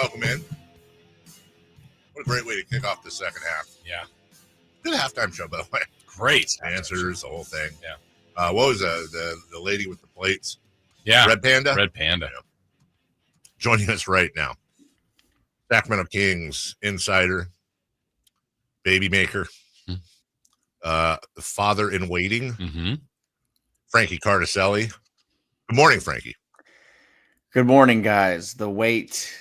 welcome in. What a great way to kick off the second half. Yeah. Good halftime show, by the way. Great. Answers, the whole thing. Yeah. What was the lady with the plates? Yeah. Red Panda? Red Panda. Yeah. Joining us right now, Sacramento Kings insider, baby maker, father in waiting, Frankie Cartoscelli. Good morning, Frankie. Good morning, guys. The wait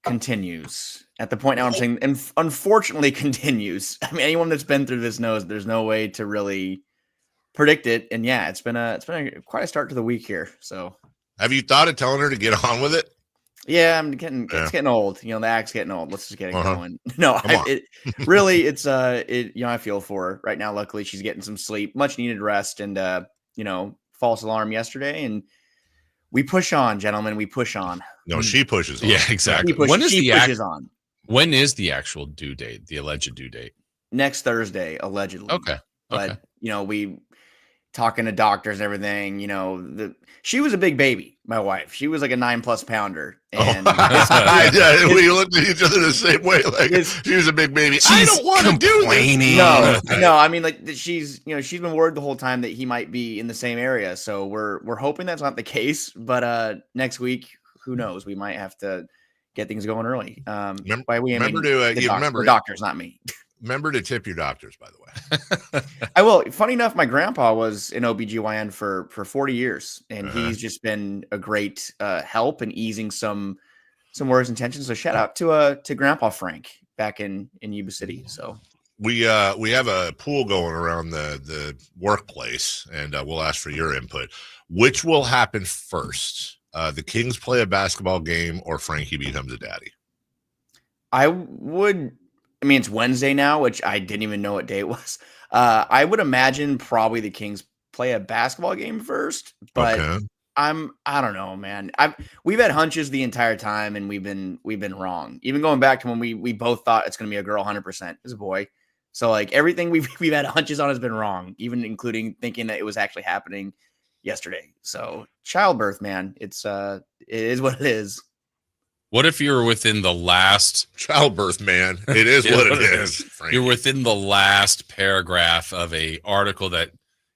continues. At the point now I'm saying, and unfortunately continues. I mean, anyone that's been through this knows there's no way to really predict it. And yeah, it's been quite a start to the week here. So, have you thought of telling her to get on with it? Yeah, it's getting old. You know, the act's getting old. Let's just get it going. No, I feel for her right now. Luckily, she's getting some sleep, much needed rest, and false alarm yesterday, and we push on, gentlemen. We push on. No, she pushes on. Yeah, exactly. When is the actual due date? The alleged due date? Next Thursday, allegedly. Okay. But we talking to doctors and everything. She was a big baby. My wife. She was like a 9+ pounder. And we looked at each other the same way. Like she was a big baby. I don't want to do this. No. I mean, like she's been worried the whole time that he might be in the same area. So we're hoping that's not the case. But next week, who knows? We might have to get things going early. Remember doctors, not me. Remember to tip your doctors, by the way. I will. Funny enough, my grandpa was an OBGYN for 40 years, and he's just been a great help in easing some worries and tensions. So shout out to Grandpa Frank back in Yuba City. So we have a pool going around the workplace, and we'll ask for your input. Which will happen first? The Kings play a basketball game, or Frankie becomes a daddy? I mean, it's Wednesday now, which I didn't even know what day it was. I would imagine probably the Kings play a basketball game first, but okay. I don't know, man. We've had hunches the entire time, and we've been wrong. Even going back to when we both thought it's going to be a girl 100%. It's a boy. So like everything we've had hunches on has been wrong, even including thinking that it was actually happening yesterday. So childbirth, man, it is what it is. What if you're within the last childbirth, man? It is what it is. You're within the last paragraph of a article that,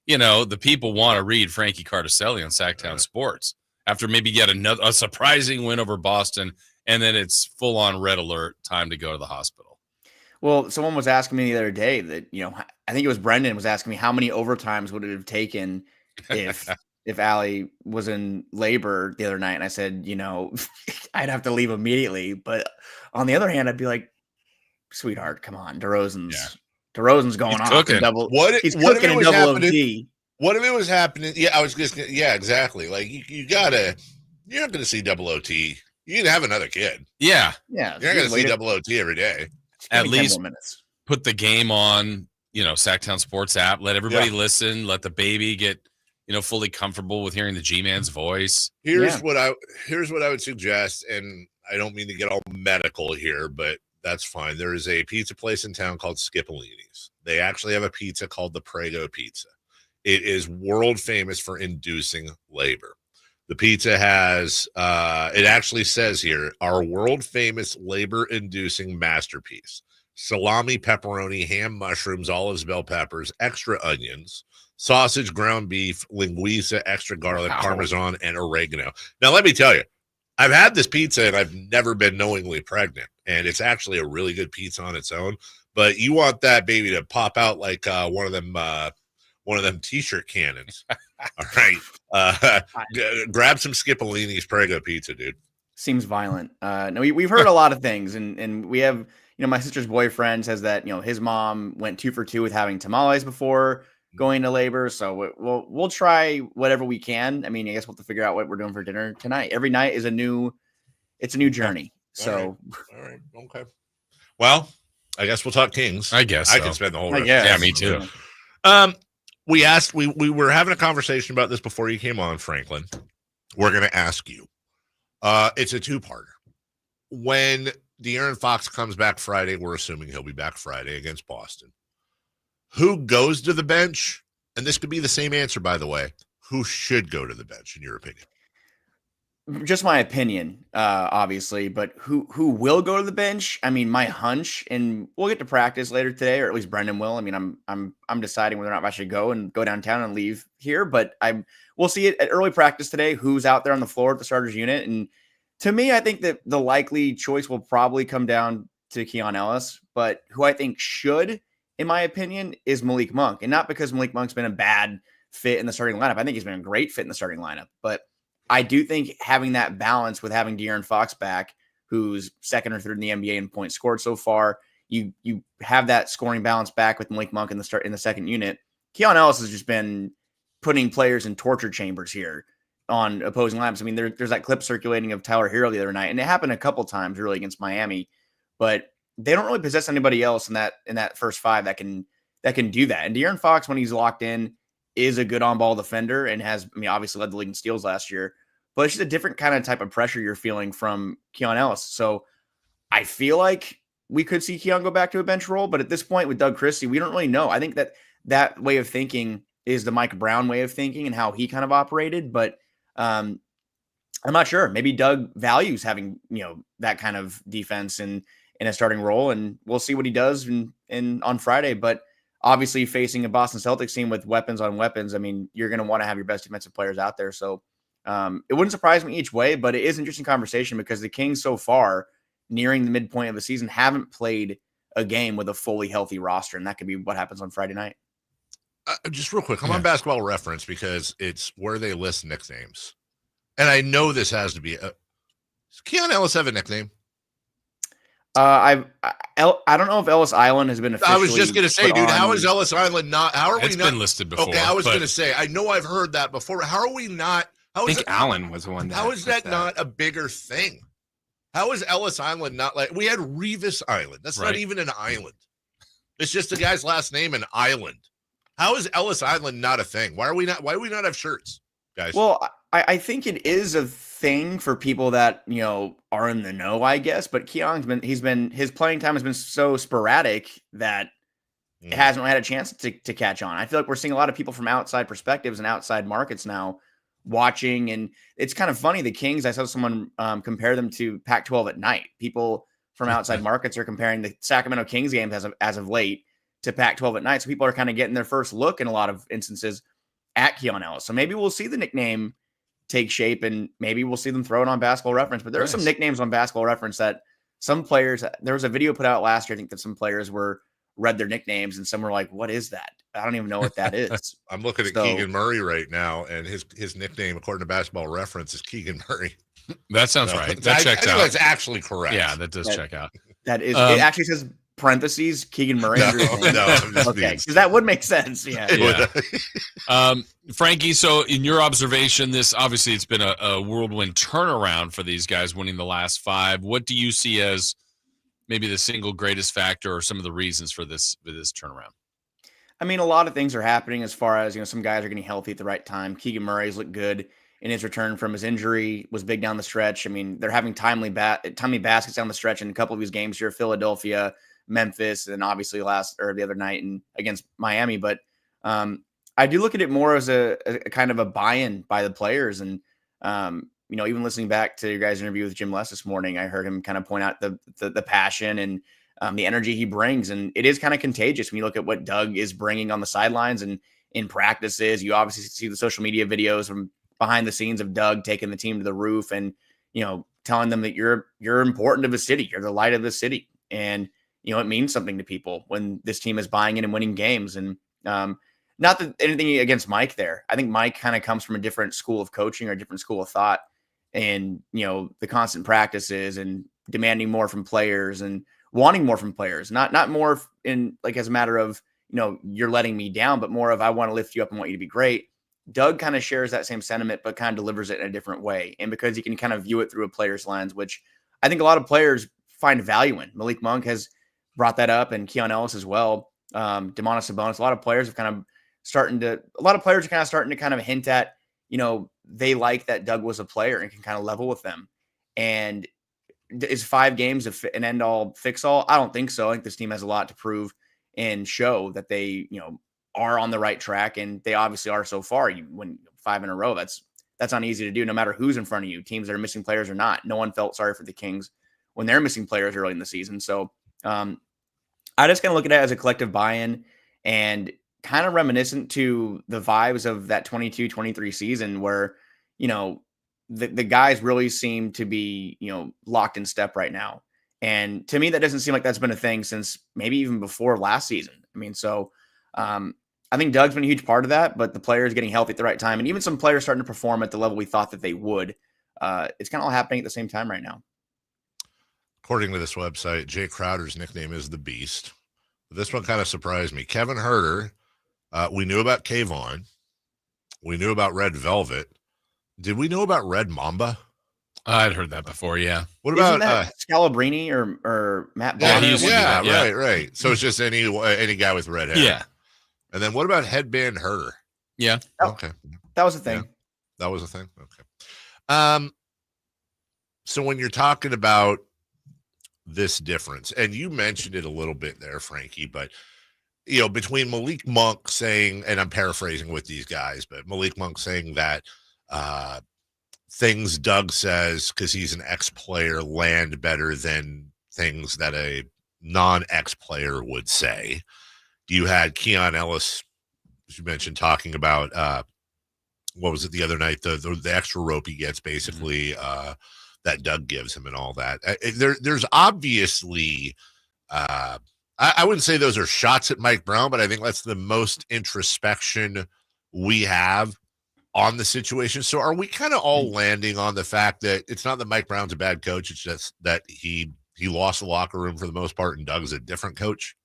the people want to read. Frankie Cartoscelli on Sactown Sports after maybe yet a surprising win over Boston, and then it's full on red alert, time to go to the hospital. Well, someone was asking me the other day that I think it was Brendan was asking me how many overtimes would it have taken if Allie was in labor the other night. And I said, I'd have to leave immediately. But on the other hand, I'd be like, sweetheart, come on. DeRozan's going off. He's cooking in double OT. What if it was happening? Yeah, exactly. Like you're not going to see double OT. You can have another kid. Yeah. You're not going to see double OT every day. At least put the game on, Sactown Sports app. Let everybody listen. Let the baby get fully comfortable with hearing the G-Man's voice. Here's what I would suggest, and I don't mean to get all medical here, but that's fine. There is a pizza place in town called Skipolini's. They actually have a pizza called the Prego Pizza. It is world famous for inducing labor. The pizza has, it actually says here, our world famous labor-inducing masterpiece. Salami, pepperoni, ham, mushrooms, olives, bell peppers, extra onions, sausage, ground beef, linguiça, extra garlic, Parmesan, and oregano. Now, let me tell you, I've had this pizza and I've never been knowingly pregnant. And it's actually a really good pizza on its own. But you want that baby to pop out like one of them T-shirt cannons. All right. Grab some Skipolini's Prego pizza, dude. Seems violent. No, we've heard a lot of things. And we have, my sister's boyfriend says that, his mom went 2 for 2 with having tamales before going to labor. So we'll try whatever we can. I mean, I guess we'll have to figure out what we're doing for dinner tonight. Every night is a new journey. So, all right. Okay. Well, I guess we'll talk Kings. I guess I can spend the whole rest. Yeah, me too. We were having a conversation about this before you came on, Franklin. We're going to ask you. It's a two-parter. When De'Aaron Fox comes back Friday, we're assuming he'll be back Friday against Boston. Who goes to the bench? And this could be the same answer, by the way. Who should go to the bench, in your opinion? just my opinion, obviously, but who will go to the bench? I mean, my hunch, and we'll get to practice later today, or at least Brendan will. I mean, I'm deciding whether or not I should go downtown and leave here, but we'll see it at early practice today. Who's out there on the floor at the starters unit? And to me, I think that the likely choice will probably come down to Keon Ellis, but who I think should, in my opinion, is Malik Monk, and not because Malik Monk's been a bad fit in the starting lineup. I think he's been a great fit in the starting lineup, but I do think having that balance with having De'Aaron Fox back, who's second or third in the NBA in points scored so far, you have that scoring balance back with Malik Monk in the second unit. Keon Ellis has just been putting players in torture chambers here on opposing lineups. I mean, there's that clip circulating of Tyler Hero the other night, and it happened a couple times really against Miami, but they don't really possess anybody else in that first five that can do that. And De'Aaron Fox, when he's locked in, is a good on-ball defender and has, I mean, obviously led the league in steals last year, but it's just a different kind of type of pressure you're feeling from Keon Ellis. So I feel like we could see Keon go back to a bench role, but at this point with Doug Christie, we don't really know. I think that way of thinking is the Mike Brown way of thinking and how he kind of operated, but I'm not sure. Maybe Doug values having, that kind of defense in a starting role, and we'll see what he does on Friday. But obviously, facing a Boston Celtics team with weapons on weapons, I mean, you're going to want to have your best defensive players out there. So it wouldn't surprise me each way, but it is an interesting conversation because the Kings so far, nearing the midpoint of the season, haven't played a game with a fully healthy roster, and that could be what happens on Friday night. Just real quick, I'm on Basketball Reference because it's where they list nicknames. And I know this has to be does Keon Ellis have a nickname? I don't know if Ellis Island has been officially. I was just going to say, dude, how is Ellis Island not? How are we not? It's been listed before. Okay, I was going to say, I know I've heard that before. How are we not? I think Allen was the one. How is that not a bigger thing? How is Ellis Island not like we had Revis Island? That's not even an island. It's just the guy's last name, an island. How is Ellis Island not a thing? Why do we not have shirts, guys? Well, I think it is a thing for people that, are in the know, I guess. But Keon's his playing time has been so sporadic that it hasn't really had a chance to catch on. I feel like we're seeing a lot of people from outside perspectives and outside markets now watching. And it's kind of funny. The Kings, I saw someone compare them to Pac-12 at night. People from outside markets are comparing the Sacramento Kings games as of late to Pac-12 at night. So people are kind of getting their first look in a lot of instances at Keon Ellis. So maybe we'll see the nickname take shape and maybe we'll see them throw it on Basketball Reference. But there are some nicknames on Basketball Reference that some players, there was a video put out last year, I think, that some players read their nicknames and some were like, what is that? I don't even know what that is. I'm looking at Keegan Murray right now, and his nickname, according to Basketball Reference, is Keegan Murray. That sounds right. That checks out. That's actually correct. Yeah, that does check out. That is, it actually says parentheses Keegan Murray. Okay, because that would make sense. Yeah. Frankie, so in your observation, obviously it's been a whirlwind turnaround for these guys winning the last five. What do you see as maybe the single greatest factor or some of the reasons for this turnaround? I mean, a lot of things are happening as far as, some guys are getting healthy at the right time. Keegan Murray's looked good in his return from his injury, was big down the stretch. I mean, they're having timely baskets down the stretch in a couple of these games here, Philadelphia, Memphis, and obviously the other night against Miami. But I do look at it more as a kind of a buy-in by the players. And, even listening back to your guys' interview with Jim Les this morning, I heard him kind of point out the passion and the energy he brings. And it is kind of contagious when you look at what Doug is bringing on the sidelines and in practices. You obviously see the social media videos from behind the scenes of Doug taking the team to the roof and, telling them that you're important to the city. You're the light of the city. And, it means something to people when this team is buying in and winning games. And not that anything against Mike there. I think Mike kind of comes from a different school of coaching or a different school of thought. And, the constant practices and demanding more from players and wanting more from players, not more in like as a matter of, you're letting me down, but more of I want to lift you up and want you to be great. Doug kind of shares that same sentiment, but kind of delivers it in a different way. And because he can kind of view it through a player's lens, which I think a lot of players find value in. Malik Monk has brought that up, and Keon Ellis as well. Domantas Sabonis. A lot of players are kind of starting to kind of hint at, they like that Doug was a player and can kind of level with them. And is 5 games an end all fix all? I don't think so. I think this team has a lot to prove and show that they, are on the right track, and they obviously are so far. You win 5 in a row. That's that's not easy to do no matter who's in front of you, teams that are missing players or not. No one felt sorry for the Kings when they're missing players early in the season. So I just kind of look at it as a collective buy-in and kind of reminiscent to the vibes of that 22-23 season where, the guys really seem to be, locked in step right now. And to me, that doesn't seem like that's been a thing since maybe even before last season. I mean, so I think Doug's been a huge part of that, but the players getting healthy at the right time and even some players starting to perform at the level we thought that they would. It's kind of all happening at the same time right now. According to this website, Jay Crowder's nickname is the Beast. This one kind of surprised me. Kevin Herter, we knew about Kayvon. We knew about Red Velvet. Did we know about Red Mamba? I'd heard that before, yeah. What about Scalabrini or Matt Bonner? Yeah, right. So it's just any guy with red hair. Yeah. And then what about Headband Herter? Yeah. Okay. That was a thing. Yeah. That was a thing? Okay. So when you're talking about this difference, and you mentioned it a little bit there, Frankie, but between Malik Monk saying, and I'm paraphrasing with these guys, but Malik Monk saying that things Doug says, because he's an ex-player, land better than things that a non-ex-player would say. You had Keon Ellis, as you mentioned, talking about what was it the other night? The extra rope he gets, basically, that Doug gives him and all that. There's obviously, I wouldn't say those are shots at Mike Brown, but I think that's the most introspection we have on the situation. So are we kind of all landing on the fact that it's not that Mike Brown's a bad coach, it's just that he lost the locker room for the most part and Doug's a different coach?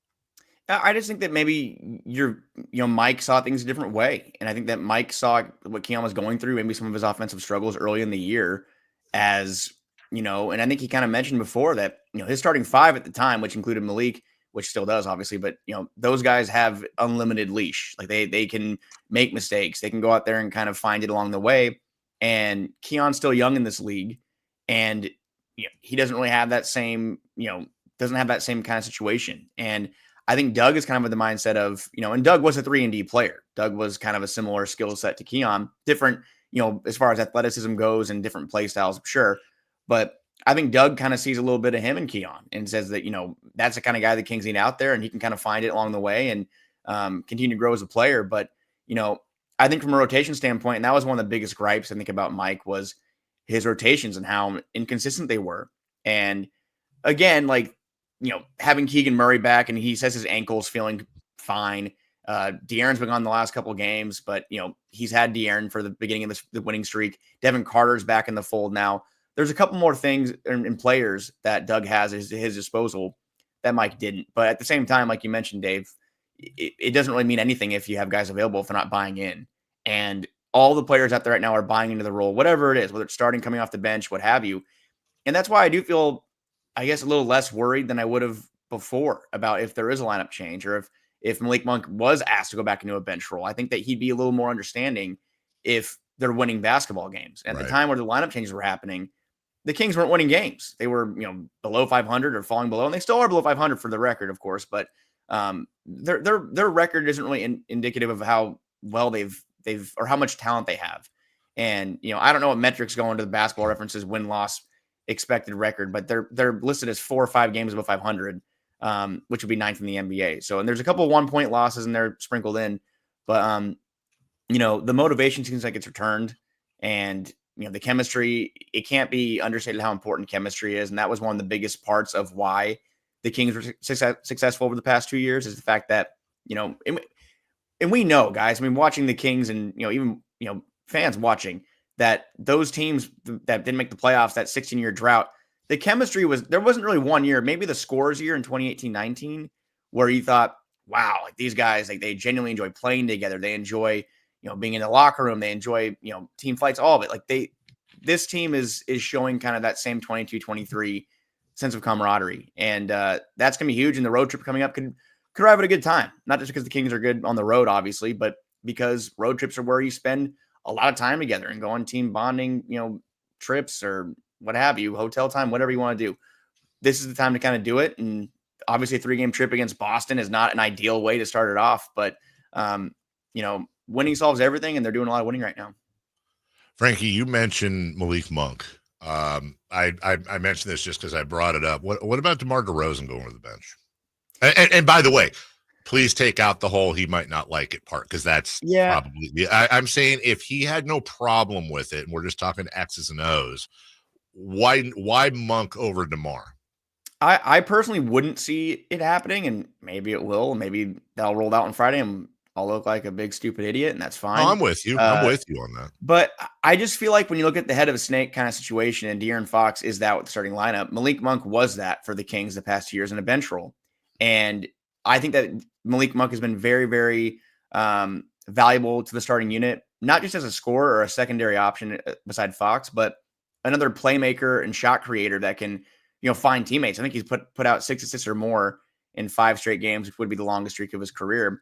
I just think that maybe Mike saw things a different way. And I think that Mike saw what Keon was going through, maybe some of his offensive struggles early in the year as, and I think he kind of mentioned before that, his starting five at the time, which included Malik, which still does obviously, but those guys have unlimited leash. Like they can make mistakes. They can go out there and kind of find it along the way. And Keon's still young in this league. And he doesn't really have that same, doesn't have that same kind of situation. And I think Doug is kind of with the mindset of, and Doug was a 3-and-D player. Doug was kind of a similar skill set to Keon, different, as far as athleticism goes and different play styles, I'm sure. But I think Doug kind of sees a little bit of him in Keon and says that, that's the kind of guy the Kings need out there and he can kind of find it along the way and continue to grow as a player. But, I think from a rotation standpoint, and that was one of the biggest gripes I think about Mike was his rotations and how inconsistent they were. And again, having Keegan Murray back and he says his ankle's feeling fine. De'Aaron's been on the last couple of games, but, he's had De'Aaron for the beginning of the winning streak. Devin Carter's back in the fold now. There's a couple more things in players that Doug has at his disposal that Mike didn't. But at the same time, like you mentioned, Dave, it doesn't really mean anything if you have guys available if they're not buying in. And all the players out there right now are buying into the role, whatever it is, whether it's starting, coming off the bench, what have you. And that's why I do feel, I guess, a little less worried than I would have before about if there is a lineup change or if Malik Monk was asked to go back into a bench role. I think that he'd be a little more understanding if they're winning basketball games. At the time where the lineup changes were happening, the Kings weren't winning games. They were, below 500 or falling below, and they still are below 500 for the record, of course. But their record isn't really indicative of how well they've or how much talent they have. And I don't know what metrics go into the Basketball References win-loss expected record, but they're listed as 4 or 5 games above 500, which would be 9th in the NBA. So, and there's a couple of 1-point losses in there sprinkled in, but the motivation seems like it's returned, and the chemistry, it can't be understated how important chemistry is. And that was one of the biggest parts of why the Kings were successful over the past 2 years is the fact that, and we know, guys, I mean, watching the Kings and, even, fans watching that those teams that didn't make the playoffs, that 16-year drought, the chemistry there wasn't really one year, maybe the Scores year in 2018-19, where you thought, wow, like these guys, like they genuinely enjoy playing together. They enjoy, being in the locker room. They enjoy, team fights, all of it. Like this team is showing kind of that same 22-23 sense of camaraderie. And that's going to be huge. And the road trip coming up could arrive at a good time, not just because the Kings are good on the road, obviously, but because road trips are where you spend a lot of time together and go on team bonding, trips or what have you, hotel time, whatever you want to do. This is the time to kind of do it. And obviously a 3-game trip against Boston is not an ideal way to start it off, but winning solves everything, and they're doing a lot of winning right now. Frankie, you mentioned Malik Monk. I mentioned this just because I brought it up. What about DeMar DeRozan going to the bench? And by the way, please take out the whole he might not like it part, because that's probably I'm saying if he had no problem with it, and we're just talking X's and O's, why Monk over DeMar? I personally wouldn't see it happening, and maybe it will. Maybe that'll roll out on Friday and I'll look like a big stupid idiot, and that's fine. No, I'm with you. I'm with you on that. But I just feel like when you look at the head of a snake kind of situation, and De'Aaron Fox is that with the starting lineup, Malik Monk was that for the Kings the past 2 years in a bench role. And I think that Malik Monk has been very, very valuable to the starting unit, not just as a scorer or a secondary option beside Fox, but another playmaker and shot creator that can, find teammates. I think he's put out 6 assists or more in 5 straight games, which would be the longest streak of his career.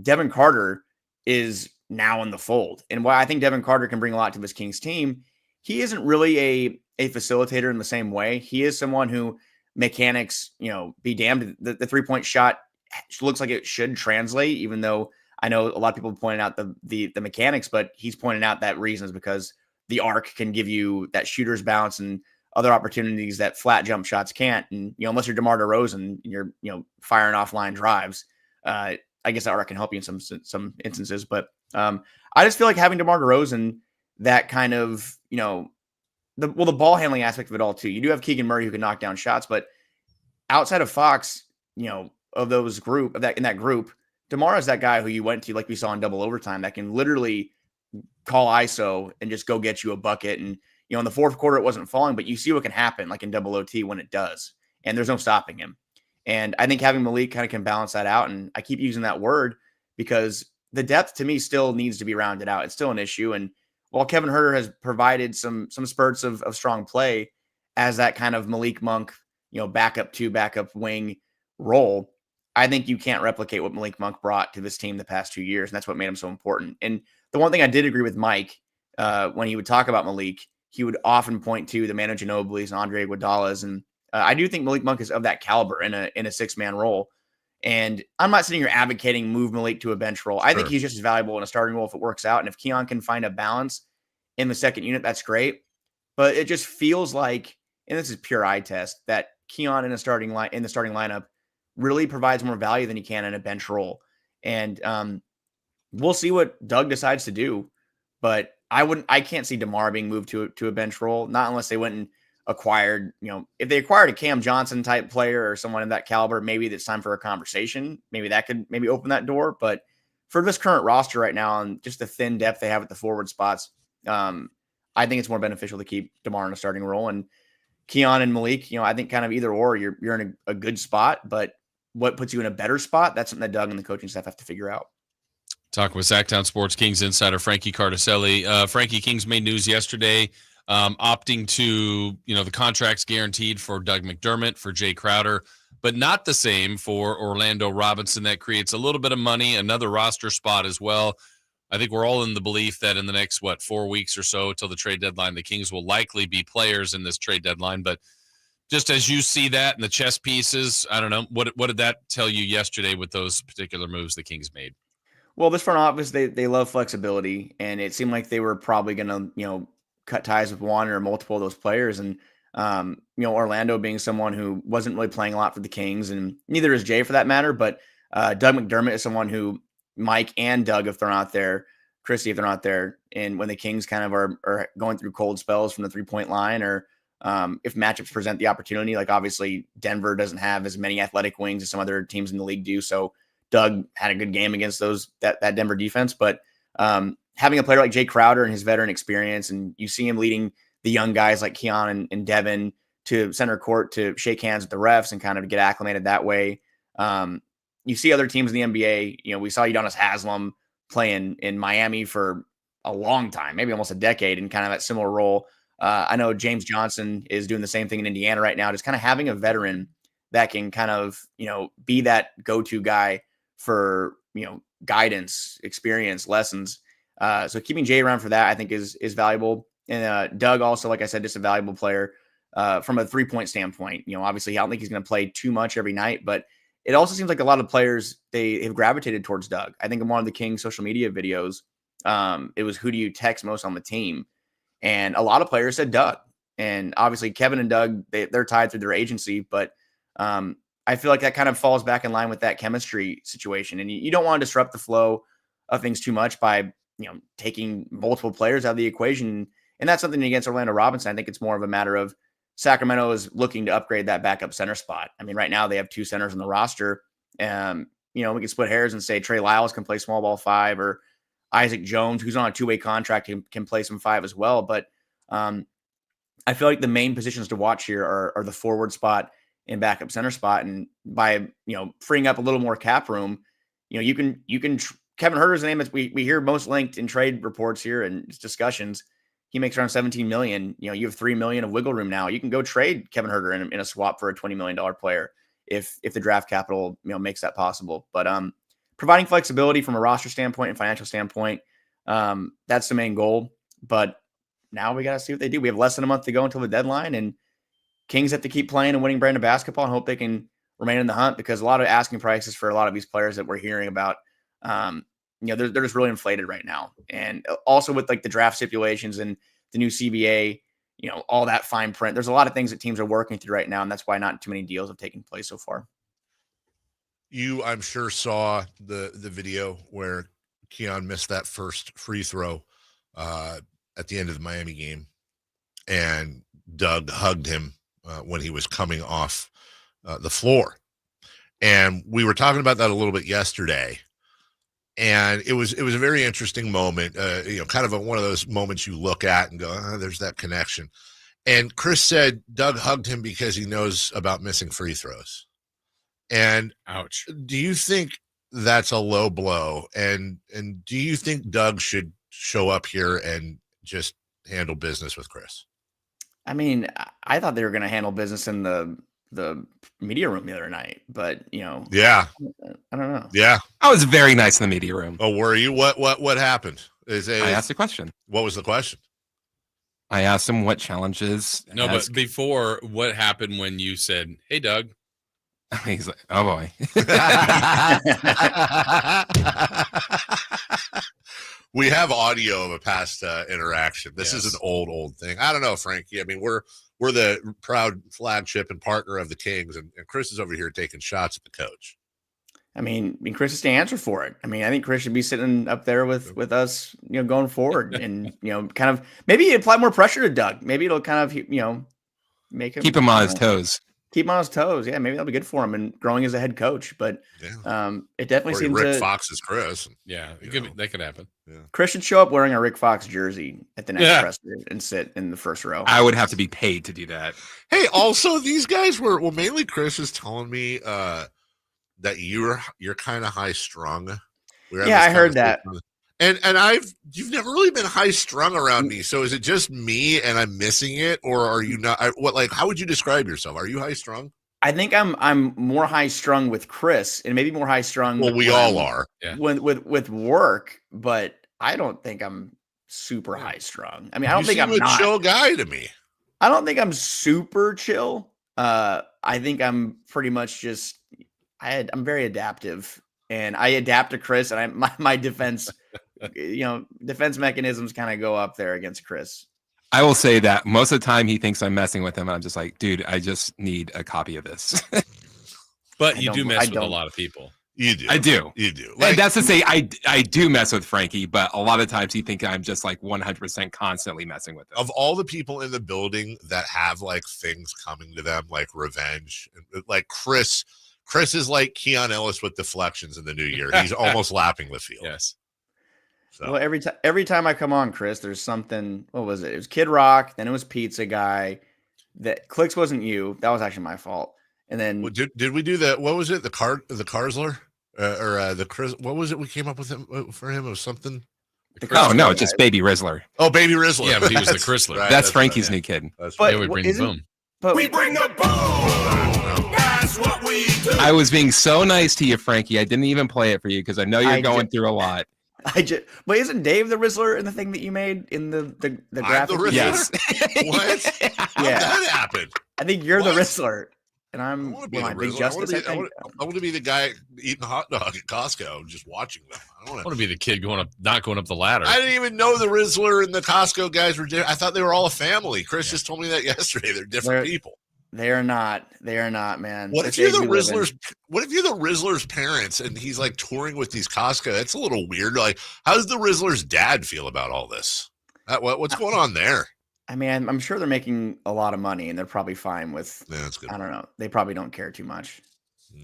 Devin Carter is now in the fold. And while I think Devin Carter can bring a lot to this Kings team, he isn't really a facilitator in the same way. He is someone who mechanics, be damned. The 3-point shot looks like it should translate, even though I know a lot of people pointed out the mechanics, but he's pointed out that reason is because the arc can give you that shooter's bounce and other opportunities that flat jump shots can't. And, unless you're DeMar DeRozan and you're, firing off line drives, I guess that arc can help you in some instances. But I just feel like having DeMar DeRozan, that kind of, the ball handling aspect of it all too. You do have Keegan Murray who can knock down shots, but outside of Fox, of those in that group, DeMar is that guy who you went to, like we saw in double overtime, that can literally call ISO and just go get you a bucket. And, in the fourth quarter, it wasn't falling, but you see what can happen like in double OT when it does. And there's no stopping him. And I think having Malik kind of can balance that out. And I keep using that word because the depth to me still needs to be rounded out. It's still an issue. And while Kevin Huerter has provided some spurts of strong play as that kind of Malik Monk, backup wing role, I think you can't replicate what Malik Monk brought to this team the past 2 years. And that's what made him so important. And the one thing I did agree with Mike when he would talk about Malik, he would often point to the Manu Ginobili's and Andre Iguodala's. And I do think Malik Monk is of that caliber in a 6-man role. And I'm not sitting here advocating move Malik to a bench role. I think he's just as valuable in a starting role if it works out. And if Keon can find a balance in the second unit, that's great. But it just feels like, and this is pure eye test, that Keon in the starting lineup really provides more value than he can in a bench role. And we'll see what Doug decides to do. But I can't see DeMar being moved to a bench role, not unless they went and acquired, if they acquired a Cam Johnson type player or someone in that caliber, maybe it's time for a conversation. Maybe that could open that door. But for this current roster right now and just the thin depth they have at the forward spots, I think it's more beneficial to keep DeMar in a starting role. And Keon and Malik, I think kind of either or, you're in a good spot. But what puts you in a better spot, that's something that Doug and the coaching staff have to figure out. Talking with Sactown Sports Kings insider Frankie Cartoscelli. Frankie, Kings made news yesterday, opting to, the contracts guaranteed for Doug McDermott, for Jay Crowder, but not the same for Orlando Robinson. That creates a little bit of money, another roster spot as well. I think we're all in the belief that in the next, 4 weeks or so till the trade deadline, the Kings will likely be players in this trade deadline. But just as you see that and the chess pieces, I don't know, what did that tell you yesterday with those particular moves the Kings made? Well, this front office, they love flexibility, and it seemed like they were probably going to, cut ties with one or multiple of those players. And, Orlando being someone who wasn't really playing a lot for the Kings, and neither is Jay for that matter. But Doug McDermott is someone who Mike and Doug have thrown out there, Christie have thrown out there. And when the Kings kind of are going through cold spells from the 3-point line, or if matchups present the opportunity, like obviously Denver doesn't have as many athletic wings as some other teams in the league do. So Doug had a good game against that Denver defense, but having a player like Jay Crowder and his veteran experience, and you see him leading the young guys like Keon and Devin to center court to shake hands with the refs and kind of get acclimated that way. You see other teams in the NBA, we saw Udonis Haslem playing in Miami for a long time, maybe almost a decade, in kind of that similar role. I know James Johnson is doing the same thing in Indiana right now, just kind of having a veteran that can kind of, be that go-to guy for, guidance, experience, lessons. So keeping Jay around for that, I think is valuable. And Doug also, like I said, just a valuable player from a 3-point standpoint. Obviously I don't think he's going to play too much every night, but it also seems like a lot of players, they have gravitated towards Doug. I think in one of the Kings social media videos, It was who do you text most on the team? And a lot of players said Doug. And obviously Kevin and Doug, they're tied through their agency, but I feel like that kind of falls back in line with that chemistry situation. And you don't want to disrupt the flow of things too much by, taking multiple players out of the equation. And that's something against Orlando Robinson. I think it's more of a matter of Sacramento is looking to upgrade that backup center spot. I mean, right now they have 2 centers on the roster. We can split hairs and say Trey Lyles can play small ball 5, or Isaac Jones, who's on a 2-way contract, can play some 5 as well. But I feel like the main positions to watch here are the forward spot and backup center spot. And by, freeing up a little more cap room, you can Kevin Huerter's the name that we hear most linked in trade reports here and discussions. He makes around $17 million. You have $3 million of wiggle room now. You can go trade Kevin Huerter in a swap for a $20 million player if the draft capital, makes that possible. But providing flexibility from a roster standpoint and financial standpoint, that's the main goal. But now we got to see what they do. We have less than a month to go until the deadline, and Kings have to keep playing and winning brand of basketball and hope they can remain in the hunt, because a lot of asking prices for a lot of these players that we're hearing about, they're just really inflated right now. And also with like the draft stipulations and the new CBA, all that fine print, there's a lot of things that teams are working through right now. And that's why not too many deals have taken place so far. You, I'm sure, saw the video where Keon missed that first free throw at the end of the Miami game, and Doug hugged him when he was coming off the floor. And we were talking about that a little bit yesterday. And it was a very interesting moment, kind of one of those moments you look at and go, there's that connection. And Chris said Doug hugged him because he knows about missing free throws. And ouch. Do you think that's a low blow? And do you think Doug should show up here and just handle business with Chris? I mean, I thought they were going to handle business in the media room the other night, but yeah, I don't know. Yeah, I was very nice in the media room. Oh, were you? What happened? I asked a question. What was the question? I asked him what challenges. No, but before, what happened when you said, "Hey, Doug"? He's like, "Oh boy." We have audio of a past interaction. This is an old thing. I don't know, Frankie. I mean, we're the proud flagship and partner of the Kings, and Chris is over here taking shots at the coach. I mean, Chris is to answer for it. I mean, I think Chris should be sitting up there with us, going forward, and kind of maybe apply more pressure to Doug. Maybe it'll kind of make him keep him on his toes. Keep him on his toes. Yeah, maybe that'll be good for him and growing as a head coach. But it definitely seems Rick Fox is Chris. Yeah, that could happen. Yeah. Chris should show up wearing a Rick Fox jersey at the next presser and sit in the first row. I would have to be paid to do that. Hey, also these guys were mainly Chris is telling me that you're kind of high strung. Yeah, I heard that. And you've never really been high strung around me. So is it just me and I'm missing it, or are you not? How would you describe yourself? Are you high strung? I think I'm more high strung with Chris, and maybe more high strung. Well, we all are. Yeah. With work, but I don't think I'm super high strung. I mean, I don't think I'm a chill guy to me. I don't think I'm super chill. I think I'm pretty much just I'm very adaptive, and I adapt to Chris, and my defense. Defense mechanisms kind of go up there against Chris. I will say that most of the time he thinks I'm messing with him. And I'm just like, dude, I just need a copy of this. But you do mess with a lot of people. You do. I do. You do. And that's to say, I do mess with Frankie, but a lot of times he thinks I'm just like 100% constantly messing with him. Of all the people in the building that have like things coming to them, like revenge, like Chris is like Keon Ellis with deflections in the new year. He's almost lapping the field. Yes. So. Well, every time I come on, Chris, there's something. What was it? It was Kid Rock. Then it was Pizza Guy. That Clicks wasn't you. That was actually my fault. And then did we do that? What was it? The Karsler or the Chris? What was it? We came up with him for him. It was something. No, just Baby Rizzler. Oh, Baby Rizzler. Yeah, but he was the Chrysler. Right, that's Frankie's new kid. That's but we bring the boom. But we bring the boom. That's what we do. I was being so nice to you, Frankie. I didn't even play it for you because I know you're going through a lot. But isn't Dave the Rizzler in the thing that you made in the graphic? The yes. What? How did that happen? I think you're the Rizzler. and I I'm want to be my the big Rizzler. justice. I want to be the guy eating a hot dog at Costco, just watching them. I want to be the kid not going up the ladder. I didn't even know the Rizzler and the Costco guys were different. I thought they were all a family. Chris just told me that yesterday. They're different people. They are not. They are not, man. What if you're the Rizzler's? What if you're the Rizzler's parents and he's like touring with these Costco? That's a little weird. Like, how does the Rizzler's dad feel about all this? What's going on there? I mean, I'm sure they're making a lot of money and they're probably fine with. Yeah, that's good. I don't know. They probably don't care too much.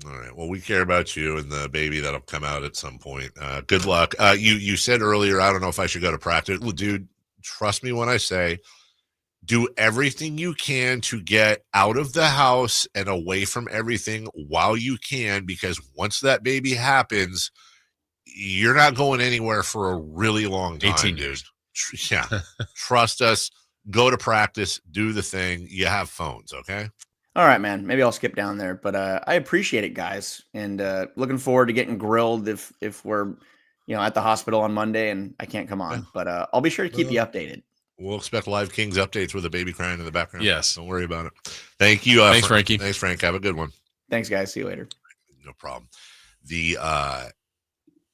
All right. Well, we care about you and the baby that'll come out at some point. Good luck. You said earlier, I don't know if I should go to practice. Well, dude, trust me when I say, do everything you can to get out of the house and away from everything while you can, because once that baby happens, you're not going anywhere for a really long time. 18 years. Dude. Yeah. Trust us. Go to practice. Do the thing. You have phones, okay? All right, man. Maybe I'll skip down there, but I appreciate it, guys, and looking forward to getting grilled if we're at the hospital on Monday and I can't come on. But I'll be sure to keep you updated. We'll expect live Kings updates with a baby crying in the background. Yes. Don't worry about it. Thank you. Thanks, Frankie. Thanks, Frank. Have a good one. Thanks, guys. See you later. No problem.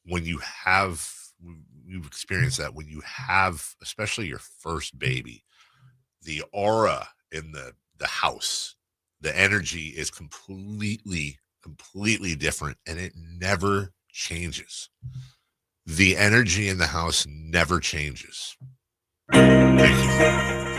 When you've experienced that, when you have, especially your first baby, the aura in the house, the energy is completely different, and it never changes. The energy in the house never changes. Thank you.